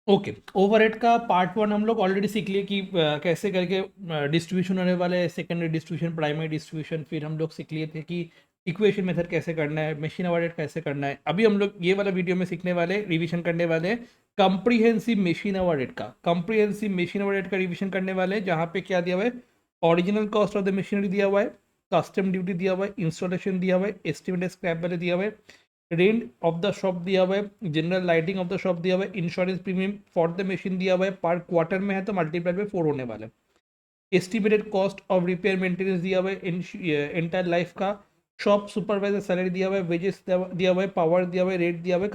Okay, overhead का part one हम लोग ऑलरेडी सीख लिए कि कैसे करके डिस्ट्रीब्यूशन होने वाला है, सेकेंडरी डिस्ट्रीब्यूशन, प्राइमरी डिस्ट्रीब्यूशन। फिर हम लोग सीख लिए थे कि इक्वेशन मेथड कैसे करना है, मशीन ओवरहेड कैसे करना है। अभी हम लोग ये वाला वीडियो में सीखने वाले, रिवीजन करने वाले हैं कॉम्प्रिहेंसिव मशीन ओवरहेड का। कॉम्प्रिहेंसिव मशीन ओवरहेड का रिवीजन करने वाले हैं, जहाँ पे क्या दिया हुआ है, original cost of the machinery दिया हुआ है, कस्टम ड्यूटी दिया हुआ है, इंस्टॉलेशन दिया हुआ है, एस्टिमेटेड स्क्रैप वैल्यू दिया हुआ है, रेंट ऑफ द शॉप दिया हुआ है, general lighting of the shop दिया हुआ है, insurance premium for the machine दिया हुआ है, पर क्वार्टर में है तो मल्टीप्लाई बाय 4 होने वाला है। Estimated cost of repair maintenance दिया हुआ है एंटायर लाइफ का, शॉप सुपरवाइजर सैलरी दिया हुआ है, वेजेस दिया हुआ है, पावर दिया हुआ है, रेट दिया हुआ है,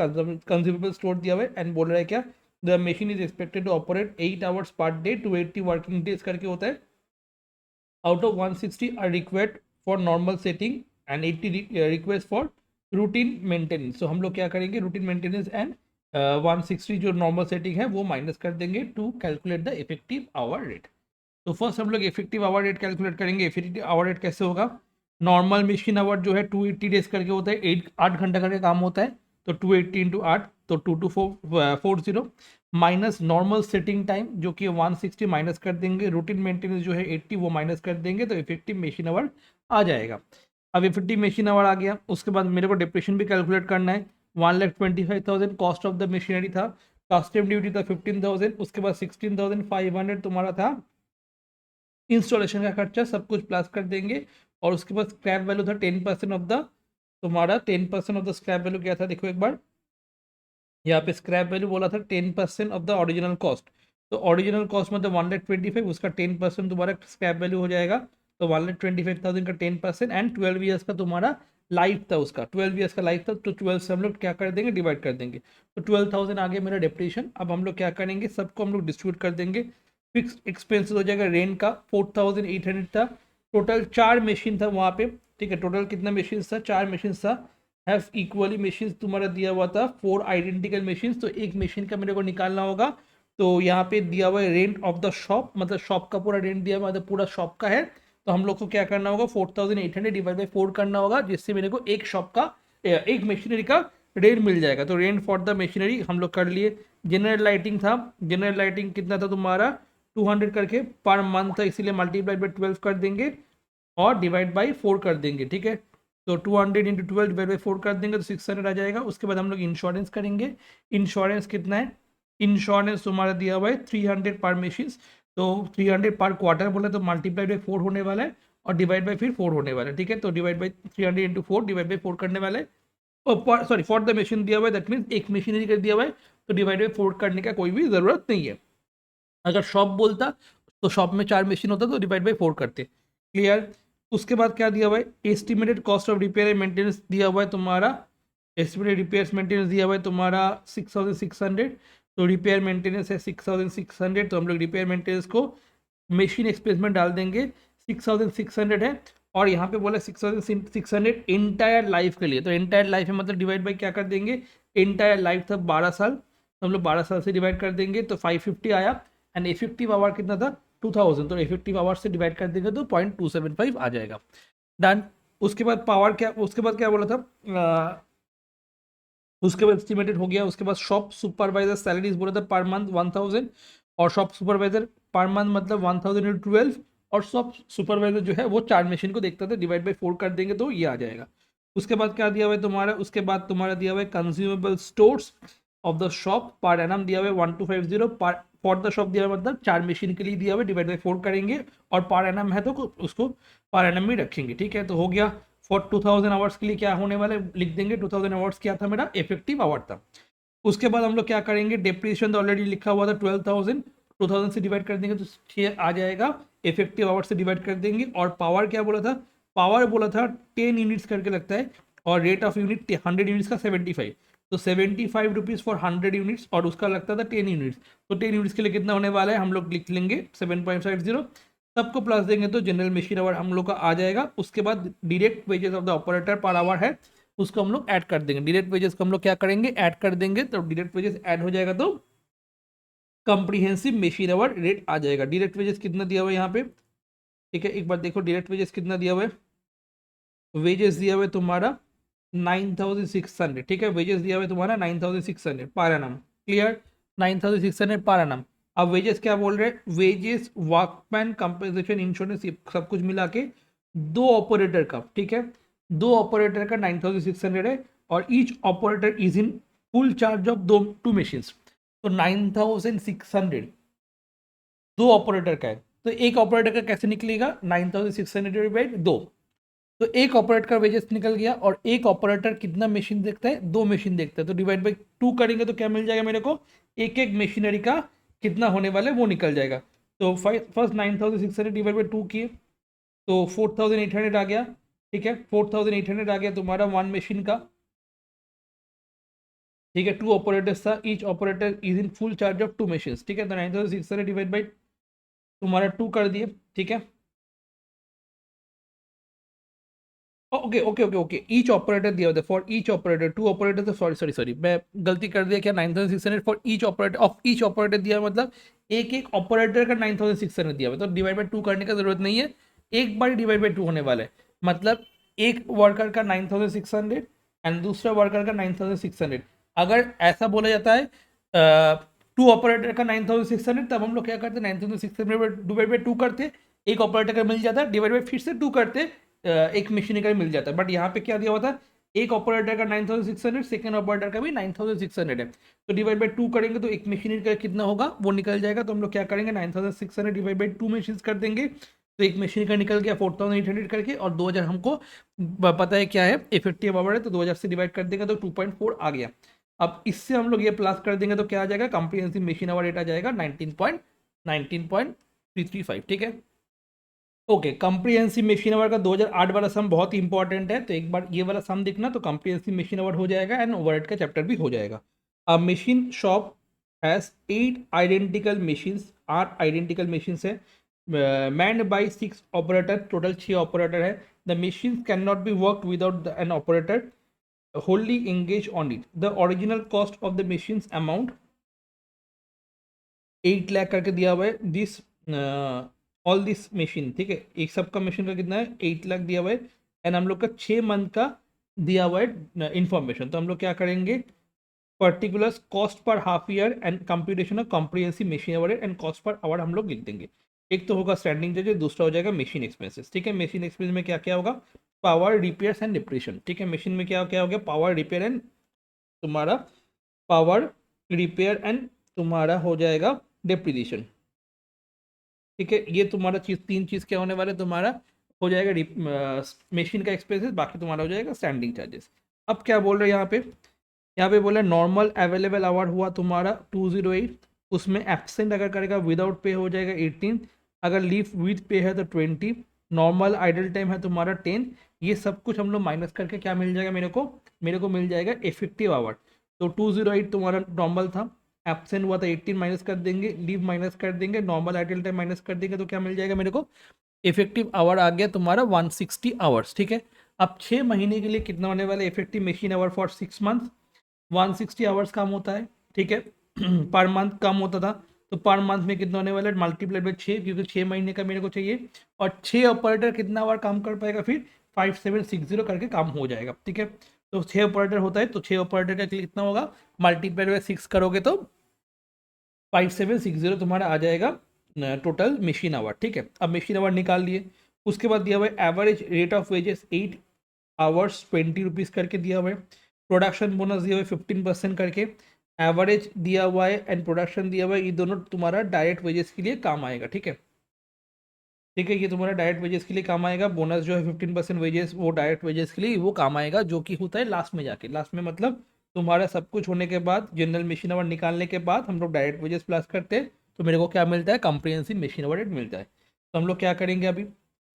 कंज्यूमेबल स्टोर दिया हुआ है, एंड बोल रहा है क्या, the machine is expected to operate 8 hours per day, 280 working days करके होता है। Out of 160 are required for normal setting and 80 request for routine maintenance. तो हम लोग क्या करेंगे, रूटीन मेंटेनेंस एंड 160 जो नॉर्मल सेटिंग है वो माइनस कर देंगे to calculate the effective hour rate. तो फर्स्ट हम लोग इफेक्टिव आवर रेट कैलकुलेट करेंगे। इफेक्टिव आवर रेट कैसे होगा, नॉर्मल मशीन आवर जो है 280 डेज करके होता है, 8 घंटा करके काम होता है, तो 280 इंटू 8 तो 2240 माइनस नॉर्मल सेटिंग टाइम जो कि 160 माइनस कर देंगे, रूटीन मेंटेनेंस जो है 80 वो माइनस कर देंगे, तो इफेक्टिव मशीन आवर आ जाएगा। अब इफेक्टिव मशीन आवर आ गया, उसके बाद मेरे को डिप्रेशन भी कैलकुलेट करना है। 1,25,000 कॉस्ट ऑफ द मशीनरी था, कस्टम ड्यूटी था 15,000, उसके बाद 16,500 तुम्हारा था इंस्टॉलेशन का खर्चा, सब कुछ प्लस कर देंगे। और उसके बाद स्क्रैप वैल्यू था 10% ऑफ द, तुम्हारा 10% ऑफ द स्क्रैप वैल्यू क्या था, देखो एक बार यहाँ पे स्क्रैप वैल्यू बोला था 10% ऑफ द ओरिजिनल कॉस्ट। तो ओरिजिनल कॉस्ट मतलब 1,25,000, उसका 10% तुम्हारा स्क्रैप वैल्यू हो जाएगा। तो 1,25,000 का 10% एंड 12 ईयर्स का तुम्हारा लाइफ था, उसका 12 ईयर्स का लाइफ था, तो 12 से हम लोग क्या कर देंगे, डिवाइड कर देंगे। तो 12,000 आ गया मेरा डेप्रिसिएशन। अब हम लोग क्या करेंगे, सबको हम लोग डिस्ट्रीब्यूट कर देंगे। फिक्स एक्सपेंसेस हो जाएगा, रेंट का 4,800 था, टोटल 4 मशीन था वहाँ पे, ठीक है। टोटल कितना मशीन था, 4 मशीन था। हैव इक्वली मशीन तुम्हारा दिया हुआ था 4 आइडेंटिकल मशीन, तो एक मशीन का मेरे को निकालना होगा। तो यहाँ पे दिया हुआ है रेंट ऑफ द शॉप, मतलब शॉप का पूरा रेंट दिया हुआ, मतलब पूरा शॉप का है। तो हम लोग को क्या करना होगा, 4,800 डिवाइड बाई 4 करना होगा, जिससे मेरे को एक शॉप का एक मशीनरी का रेंट मिल जाएगा। तो रेंट फॉर द मशीनरी हम लोग कर लिए। जनरल लाइटिंग था, जनरल लाइटिंग कितना था तुम्हारा 200 करके पर मंथ था, इसीलिए मल्टीप्लाई बाई 12 कर देंगे और डिवाइड बाई 4 कर देंगे, ठीक है। तो 200 इंटू 12 डिवाइड बाई 4 कर देंगे तो 600 आ जाएगा। उसके बाद हम लोग इंश्योरेंस करेंगे। इंश्योरेंस कितना है, इंश्योरेंस तुम्हारा दिया हुआ है 300 पर मशीन, तो 300 पर क्वार्टर बोला तो मल्टीप्लाई बाई 4 होने वाला है और डिवाइड बाई फिर 4 होने वाला है, ठीक है। तो divide by 300 into 4 divide by 4 करने वाले, सॉरी फॉर द मशीन दिया हुआ है, दैट मीन एक मशीनरी कर दिया हुआ है, तो डिवाइड बाई 4 करने का कोई भी जरूरत नहीं है। अगर शॉप बोलता तो शॉप में 4 मशीन होता तो डिवाइड बाई 4 करते, क्लियर। उसके बाद क्या दिया हुआ है, estimated cost of repair and maintenance दिया हुआ है तुम्हारा, एस्टिमेटेड रिपेयर मेंटेनेंस दिया हुआ है तुम्हारा 6,600, तो रिपेयर मेंटेनेंस है 6,600, तो हम लोग रिपेयर मेंटेनेंस को मशीन एक्सपेंस में डाल देंगे, 6,600 है। और यहाँ पे बोला 6,600 एंटायर लाइफ के लिए, तो एंटायर लाइफ है मतलब डिवाइड बाई क्या कर देंगे, एंटायर लाइफ था 12 साल, तो हम लोग 12 साल से डिवाइड कर देंगे, तो 550 आया। एंड इफेक्टिव आवर कितना था 2,000, तो इफेक्टिव आवर से डिवाइड कर देंगे तो 0.275 आ जाएगा, डन। उसके बाद पावर क्या, उसके बाद क्या बोला था, उसके बाद एस्टिमेटेड हो गया। उसके बाद शॉप सुपरवाइजर सैलरीज बोला था पर मंथ 1,000, और शॉप सुपरवाइजर पर मंथ मतलब 1,000 इंटू 12, और शॉप सुपरवाइजर जो है वो 4 मशीन को देखता था, डिवाइड बाई 4 कर देंगे तो ये आ जाएगा। उसके बाद क्या दिया हुआ है तुम्हारा, उसके बाद तुम्हारा दिया हुआ है consumable stores of the shop per annum दिया हुआ है 1,250 पर फॉर द शॉप दिया हुआ, मतलब 4 मशीन के लिए दिया हुआ है, डिवाइड बाई 4 करेंगे, और पर एनम है तो उसको पर एनम में रखेंगे, ठीक है। तो हो गया। फॉर 2,000 आवर्स के लिए क्या होने वाले, लिख देंगे 2,000 आवर्स क्या था मेरा इफेक्टिव आवर था। उसके बाद हम लोग क्या करेंगे, डेप्रिसिएशन तो ऑलरेडी लिखा हुआ था 12,000, 2,000 से डिवाइड कर देंगे तो 6 आ जाएगा, इफेक्टिव आवर से डिवाइड कर देंगे। और पावर क्या बोला था, पावर बोला था 10 यूनिट्स करके लगता है, और रेट ऑफ यूनिट 100 यूनिट्स का 75, तो 75 रुपीज़ फॉर 100 यूनिट्स, और उसका लगता था 10 यूनिट्स, तो 10 यूनिट्स के लिए कितना होने वाला है, हम लोग लिख लेंगे 7.50, सबको प्लस देंगे तो जनरल मशीन आवर हम लोग का आ जाएगा। उसके बाद direct wages of the operator per hour है, उसको हम लोग ऐड कर देंगे, डायरेक्ट वेजेस को हम लोग क्या करेंगे, ऐड कर देंगे, तो डायरेक्ट वेजेस ऐड हो जाएगा तो कॉम्प्रिहेंसिव मशीन आवर रेट आ जाएगा। डायरेक्ट वेजेस कितना दिया हुआ है यहाँ पे, ठीक है, एक बार देखो डायरेक्ट वेजेस कितना दिया हुआ है, वेजेस दिया हुआ है तुम्हारा 9,600, ठीक है, वेजेस दिया हुआ है तुम्हारा 9,600 per annum, clear. 9,600 per annum. अब वेजेस क्या बोल रहे हैं, वेजेस वर्कमैन कंपनसेशन इंश्योरेंस सब कुछ मिला के दो ऑपरेटर का, ठीक है, दो ऑपरेटर का 9,600 है, और each operator is in full charge of दो टू मशीन्स। तो 9,600 दो ऑपरेटर का है, तो एक ऑपरेटर का कैसे निकलेगा, 9,600 डिवाइड दो, तो एक ऑपरेटर का वेजेस निकल गया, और एक ऑपरेटर कितना मशीन देखता है, दो मशीन देखता है, तो डिवाइड बाई टू करेंगे तो क्या मिल जाएगा मेरे को, एक एक मशीनरी का कितना होने वाला है वो निकल जाएगा। तो फर्स्ट 9,600 डिवाइड बाई टू किए तो 4,800 आ गया, ठीक है, 4,800 आ गया तुम्हारा वन मशीन का, ठीक है, टू ऑपरेटर्स था, each operator is in full charge of two machine, ठीक है, तो 9,600 डिवाइड बाई तुम्हारा टू कर दिए, ठीक है, okay okay okay okay, each operator दिया होता है, for each operator two operator, तो सॉरी सॉरी सॉरी मैं गलती कर दिया, क्या 9,600 for each operator, of each operator दिया मतलब एक एक ऑपरेटर का 9,600 दिया हुआ, तो डिवाइड बाई टू करने का जरूरत नहीं है, एक बार डिवाइड बाई टू होने वाला है, मतलब एक वर्कर का 9,600 एंड दूसरा वर्कर का 9,600। अगर ऐसा बोला जाता है टू ऑपरेटर का 9,600, तब हम लोग क्या करते, 9,600 डिवाइड बाई टू करते, एक ऑपरेटर का मिल जाता, डिवाइड बाई फिर से टू करते, एक मशीन का मिल जाता है, बट यहाँ पे क्या दिया हुआ था, एक ऑपरेटर का 9,600, सेकेंड ऑपरेटर का भी 9,600 है, तो डिवाइड बाई टू करेंगे तो एक मशीन का कितना होगा वो निकल जाएगा, तो हम लोग क्या करेंगे 9,600 डिवाइड बाई टू मशीन कर देंगे, तो एक मशीन का निकल गया 4,800 करके, और 2,000 हमको पता है क्या है इफेक्टिव आवर है, तो 2,000 से डिवाइड कर देंगे तो 2.4 आ गया। अब इससे हम लोग ये प्लस कर देंगे तो क्या आ जाएगा, कॉम्प्रिहेंसिव मशीन आवर रेट आ जाएगा 19.335, ठीक है, ओके। कॉम्प्रिहेंसिव मशीन आवर का 2008 वाला सम बहुत ही इंपॉर्टेंट है, तो एक बार ये वाला सम देखना, तो कॉम्प्रिहेंसिव मशीन आवर हो जाएगा एंड ओवरहेड का चैप्टर भी हो जाएगा। A machine shop has 8 identical machines, 8 identical machines है, manned by 6 operator, total 6 operator है। The machine can not be work without an operator wholly engaged on it. The original cost of the machines amount 8 lakh करके दिया हुआ है, this all this machine, ठीक है, एक सबका मशीन का कितना है 8 लाख दिया हुआ है, एंड हम लोग का 6 मंथ का दिया हुआ है इंफॉर्मेशन, तो हम लोग क्या करेंगे, particular cost per half year and computation of comprehensive machine our and cost per hour हम लोग लिख देंगे। एक तो होगा स्टैंडिंग चार्जेस, दूसरा हो जाएगा मशीन एक्सपेंसेस, ठीक है, मशीन एक्सपेंस में क्या क्या होगा, पावर रिपेयर्स एंड डिप्रेशन, ठीक है, मशीन में क्या क्या हो गया, पावर रिपेयर एंड तुम्हारा पावर रिपेयर एंड तुम्हारा हो जाएगा डिप्रीशिएशन, ठीक है, ये तुम्हारा चीज तीन चीज क्या होने वाला है, तुम्हारा हो जाएगा मशीन का एक्सपेंसेस, बाकी तुम्हारा हो जाएगा स्टैंडिंग चार्जेस। अब क्या बोल रहे हैं यहाँ पे बोला नॉर्मल अवेलेबल आवर हुआ तुम्हारा 208, उसमें एब्सेंट अगर करेगा विदाउट पे हो जाएगा 18, अगर लीव विद पे है तो 20, नॉर्मल आइडल टाइम है तुम्हारा 10, ये सब कुछ हम लोग माइनस करके क्या मिल जाएगा मेरे को मिल जाएगा इफेक्टिव आवर। तो 208 तुम्हारा नॉर्मल था, एब्सेंट हुआ था 18 माइनस कर देंगे, लीव माइनस कर देंगे, नॉर्मल आइडल टाइम माइनस कर देंगे, तो क्या मिल जाएगा मेरे को, इफेक्टिव आवर आ गया तुम्हारा 160 आवर्स, ठीक है। अब 6 महीने के लिए कितना होने वाला है effective machine hour for 6 month, 160 hours काम होता है, ठीक है, पर मंथ कम होता था, तो पर मंथ में कितना होने वाला है, मल्टीप्लाइड बाई 6, क्योंकि 6 महीने का मेरे को चाहिए, और 6 ऑपरेटर कितना आवर काम कर पाएगा, फिर 5760 करके काम हो जाएगा, ठीक है, तो 6 ऑपरेटर होता है, तो 6 ऑपरेटर का कितना होगा, मल्टीप्लाइड बाई 6 करोगे तो 5760 तुम्हारा आ जाएगा टोटल मशीन आवर, ठीक है। अब मशीन आवर निकाल लिए, उसके बाद दिया हुआ है average rate of wages 8 hours 20 rupees करके दिया हुआ है, प्रोडक्शन बोनस दिया हुआ है 15% करके, एवरेज दिया हुआ है एंड प्रोडक्शन दिया हुआ है, ये दोनों तुम्हारा डायरेक्ट वेजेस के लिए काम आएगा, ठीक है, ठीक है, ये तुम्हारा डायरेक्ट वेजेस के लिए काम आएगा, बोनस जो है 15% वेजेस वो डायरेक्ट वेजेस के लिए वो काम आएगा, जो कि होता है लास्ट में जाके, लास्ट में मतलब तुम्हारा सब कुछ होने के बाद जनरल मशीन आवर निकालने के बाद हम लोग डायरेक्ट वेजेस प्लस करते हैं, तो मेरे को क्या मिलता है, कॉम्प्रिहेंसिव मशीन आवर रेट मिलता है। तो हम लोग क्या करेंगे अभी,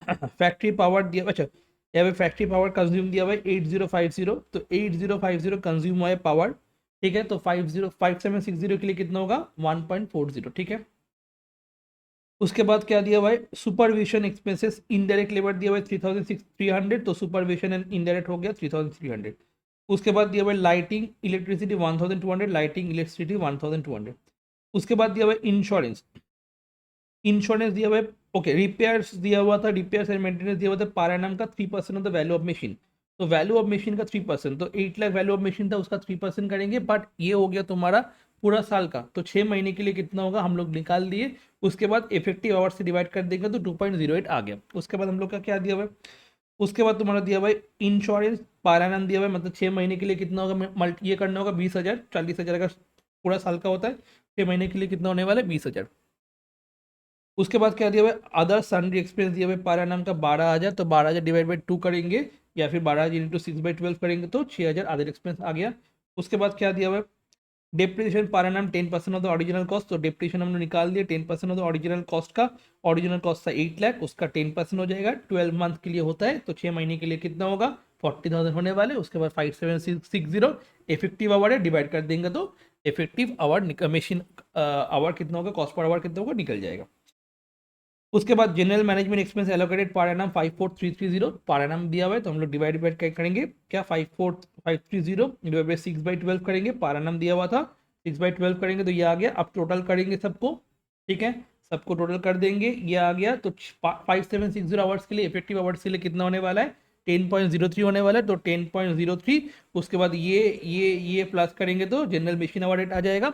फैक्ट्री पावर दिया, अच्छा यहाँ पे फैक्ट्री पावर कंज्यूम दिया हुआ है 8050, तो 8050 कंज्यूम हुआ है पावर, ठीक है, तो 5760 के लिए कितना होगा 1.40, ठीक है। उसके बाद क्या दिया हुआ है, सुपरविजन एक्सपेंसेस इनडायरेक्ट लेबर दिया हुआ है 3300, तो सुपरविजन एंड इनडायरेक्ट हो गया 3300। उसके बाद दिया हुआ है लाइटिंग इलेक्ट्रिसिटी 1200, लाइटिंग इलेक्ट्रिसिटी 1200। उसके बाद दिया हुआ है इंश्योरेंस, इंश्योरेंस दिया हुआ है, ओके, रिपेयर्स दिया हुआ था, रिपेयर्स एंड मेंटेनेंस दिया हुआ था पर एनम का 3% of the value of machine, तो वैल्यू ऑफ मशीन का 3%, तो 8 लाख वैल्यू ऑफ मशीन था उसका 3% करेंगे, बट ये हो गया तुम्हारा पूरा साल का, तो 6 महीने के लिए कितना होगा हम लोग निकाल दिए। उसके बाद इफेक्टिव आवर्स से डिवाइड कर देंगे तो 2.08 आ गया। उसके बाद हम लोग का क्या दिया हुआ है, उसके बाद तुम्हारा दिया भाई इंश्योरेंस पर एनम दिया हुआ है, मतलब 6 महीने के लिए कितना होगा, ये करना होगा 20,000, 40,000 का पूरा साल का होता है, 6 महीने के लिए कितना होने वाला है 20,000। उसके बाद क्या दिया हुआ है, अदर सन्ड्री एक्सपेंस दिया हुआ है पर एनम का 12,000, तो 12,000 डिवाइड बाई 2 करेंगे या फिर 12,000 इंटू 6/12 करेंगे तो 6,000 अदर एक्सपेंस आ गया। उसके बाद क्या दिया हुआ है, depreciation per annum 10% of the original cost, तो डेप्रिसिएशन हमने निकाल दिया 10% ऑफ द ओरिजिनल कॉस्ट का। ओरिजिनल कॉस्ट था 8 लाख, उसका 10% हो जाएगा, 12 मंथ के लिए होता है, तो 6 महीने के लिए कितना होगा 40,000 होने वाले। उसके बाद 5760 इफेक्टिव आवर है, डिवाइड कर देंगे तो इफेक्टिव आवर मशीन आवर कितना होगा, कॉस्ट पर आवर कितना होगा निकल जाएगा। उसके बाद general management expense allocated per annum 54,330 per annum दिया हुआ है, तो हम लोग डिवाइड करेंगे क्या 54,530 डिवाइड बाई 6/12 करेंगे, पर एनम दिया हुआ था 6/12 करेंगे तो ये आ गया। अब टोटल करेंगे सबको, ठीक है, सबको टोटल कर देंगे, ये आ गया। तो 5760 आवर्स के लिए इफेक्टिव आवर्स के लिए कितना होने वाला है 10.03 होने वाला है, तो 10.03। उसके बाद ये प्लस करेंगे तो जनरल मशीन आवर रेट आ जाएगा।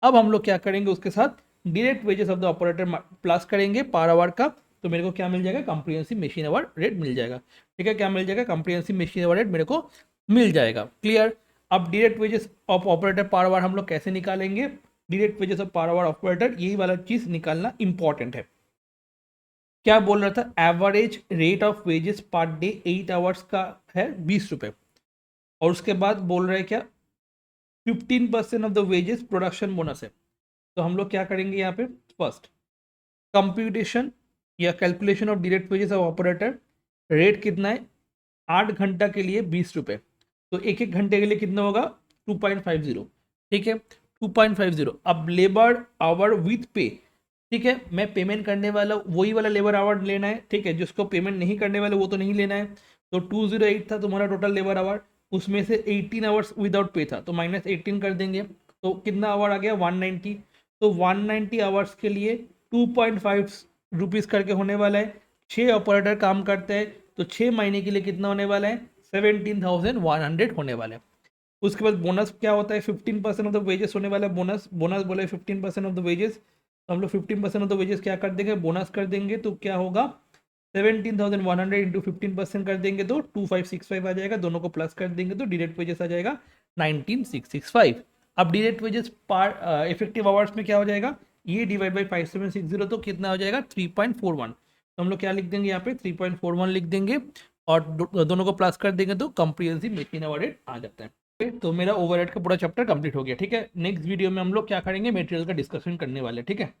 अब हम लोग क्या करेंगे, उसके साथ direct wages of the operator plus करेंगे पर आवर का, तो मेरे को क्या मिल जाएगा कॉम्प्रिहेंसिव मशीन आवर रेट मिल जाएगा। ठीक है, क्या मिल जाएगा कॉम्प्रिहेंसिव मशीन आवर रेट मेरे को मिल जाएगा। क्लियर। अब direct wages of operator per hour हम लोग कैसे निकालेंगे, direct wages of per hour operator, यही वाला चीज निकालना इंपॉर्टेंट है। क्या बोल रहा था, average rate of wages per day 8 hours का है 20 रुपए, और उसके बाद बोल रहे हैं क्या 15% of the wages production bonus है। तो हम लोग क्या करेंगे यहाँ पे, फर्स्ट कंप्यूटेशन या calculation of direct wages of operator, rate कितना है 8 घंटा के लिए 20 रुपए, तो एक एक घंटे के लिए कितना होगा 2.50, ठीक है 2.50। अब लेबर आवर विथ पे, ठीक है, मैं पेमेंट करने वाला वही वाला लेबर आवर लेना है, ठीक है, जिसको पेमेंट नहीं करने वाले वो तो नहीं लेना है। तो 208 था तुम्हारा टोटल लेबर आवर, उसमें से 18 आवर्स विदाउट पे था, तो -18 कर देंगे, तो कितना आवर आ गया 190। तो 190 आवर्स के लिए 2.5 रुपीज़ करके होने वाला है। 6 ऑपरेटर काम करते हैं, तो 6 महीने के लिए कितना होने वाला है 17,100 होने वाला है। उसके बाद बोनस क्या होता है 15% ऑफ द वेजेस होने वाला है, बोनस बोनस बोले 15% ऑफ द वेजेस, तो हम लोग 15% ऑफ द वेजेस क्या कर देंगे बोनस कर देंगे, तो क्या होगा 17,100 इंटू 15% कर देंगे तो 2565 आ जाएगा, दोनों को प्लस कर देंगे तो डायरेक्ट वेजेस आ जाएगा 19,665। अब डायरेक्ट वेजेस पर इफेक्टिव आवर्स में क्या हो जाएगा, ये डिवाइड बाई 5760 तो कितना हो जाएगा 3.41, तो हम लोग क्या लिख देंगे यहाँ पे 3.41 लिख देंगे, और दोनों को प्लस कर देंगे तो कॉम्प्रिहेंसिव मशीन आवर रेट आ जाता है। तो मेरा ओवरहेड का पूरा चैप्टर कंप्लीट हो गया। ठीक है, नेक्स्ट वीडियो में हम लोग क्या करेंगे, मटेरियल का डिस्कशन करने वाले। ठीक है।